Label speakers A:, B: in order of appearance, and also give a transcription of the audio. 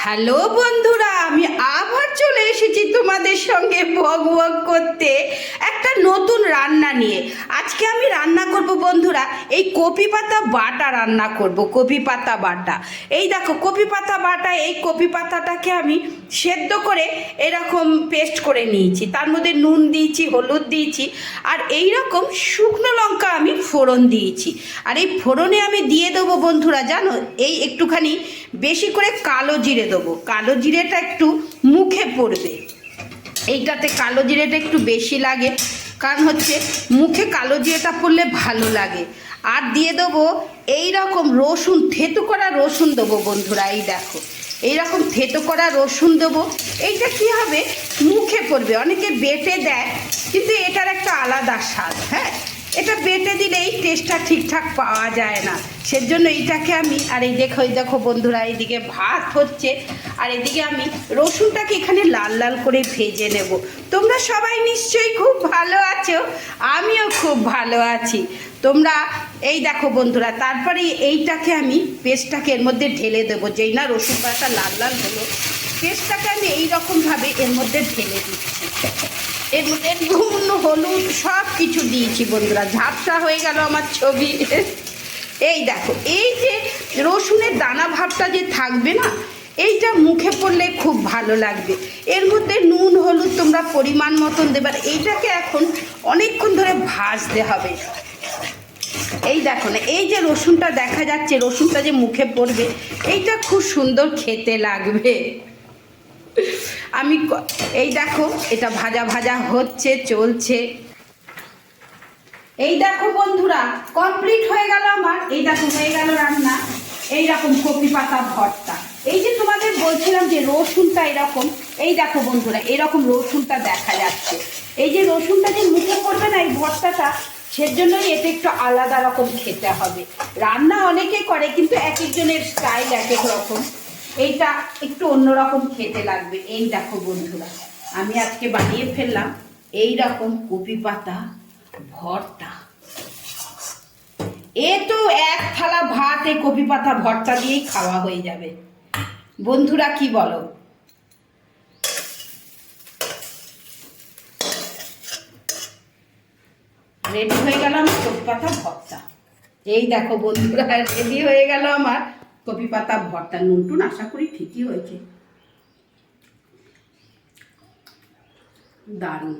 A: Hello বন্ধুরা, আমি আবার চলে এসেছি তোমাদের সঙ্গে বক বক করতে একটা নতুন রান্না নিয়ে। আজকে আমি রান্না করব বন্ধুরা, এই কপি পাতা বাটা রান্না করব। কপি পাতা বাটা, এই দেখো কপি পাতা বাটা। এই কপি পাতাটাকে আমি সেদ্ধ করে এরকম পেস্ট করে নিয়েছি, তার মধ্যে নুন দিয়েছি, হলুদ দিয়েছি, আর এই রকম শুকনো লঙ্কা আমি ফোড়ন দিয়েছি। আর এই ফোড়নে আমি দিয়ে দেবো বন্ধুরা, জানো, এই একটুখানি বেশি করে কালো জিরে দেবো। কালো জিরেটা একটু মুখে পড়বে, এইটাতে কালো জিরেটা একটু বেশি লাগে, কারণ হচ্ছে মুখে কালো জিরেটা পড়লে ভালো লাগে। আর দিয়ে দেবো এই রকম রসুন, থেতো করা রসুন দেবো বন্ধুরা। এই দেখো এইরকম থেতো করা রসুন দেবো। এইটা কী হবে, মুখে পড়বে। অনেকে বেটে দেয়, কিন্তু এটার একটা আলাদা স্বাদ। হ্যাঁ, এটা বেটে দিলে এই টেস্টটা ঠিকঠাক পাওয়া যায় না, সেজন্য এইটাকে আমি, আর এই দেখো বন্ধুরা, এইদিকে ভাত হচ্ছে, আর এদিকে আমি রসুনটাকে এখানে লাল লাল করে ভেজে নেব। তোমরা সবাই নিশ্চয়ই খুব ভালো আছো, আমিও খুব ভালো আছি। তোমরা এই দেখো বন্ধুরা, তারপরে এইটাকে আমি পেস্টটাকে এর মধ্যে ঢেলে দেবো। যেই না রসুন পাতা লাল লাল হলো, পেস্টটাকে আমি এইরকমভাবে এর মধ্যে ঢেলে দিচ্ছি। এর মধ্যে নুন হলুদ সব কিছু দিয়েছি বন্ধুরা। ঝাপসা হয়ে গেল আমার ছবি। এই দেখো, এই যে রসুনের দানা ভাবটা যে থাকবে না, এইটা মুখে পড়লে খুব ভালো লাগবে। এর মধ্যে নুন হলুদ তোমরা পরিমাণ মতন দেবার। এইটাকে এখন অনেকক্ষণ ধরে ভাজতে হবে। এই দেখো না, এই যে রসুনটা দেখা যাচ্ছে, রসুনটা যে মুখে পড়বে, এইটা খুব সুন্দর খেতে লাগবে। আমি এই দেখো, এটা ভাজা ভাজা হচ্ছে, চলছে। এই দেখো বন্ধুরা, কমপ্লিট হয়ে গেল আমার। এই দেখো হয়ে গেল রান্না। এইরকম কপি পাতা ভর্তা। এই যে তোমাদের বলছিলাম যে রসুনটা এরকম, এই দেখো বন্ধুরা, এরকম রসুনটা দেখা যাচ্ছে। এই যে রসুনটা যে মুখে পড়বে না এই ভর্তাটা, সেজন্যই এটা একটু আলাদা রকম খেতে হবে। রান্না অনেকে করে, কিন্তু এক একজনের স্টাইল এক এক রকম। এইটা একটু অন্যরকম খেতে লাগবে। এই দেখো বন্ধুরা, আমি আজকে বানিয়ে ফেললাম এই রকম কপি পাতা ভর্তা। এ তো এক থালা ভাত এই কপি পাতা ভর্তা দিয়েই খাওয়া হয়ে যাবে। বন্ধুরা কি বলো? রেডি হয়ে গেল আমার কপি পাতা ভর্তা। এই দেখো বন্ধুরা, রেডি হয়ে গেল আমার কপি পাতা ভর্তা। নুনটুন আশা করি ঠিকই হয়েছে, দারুণ।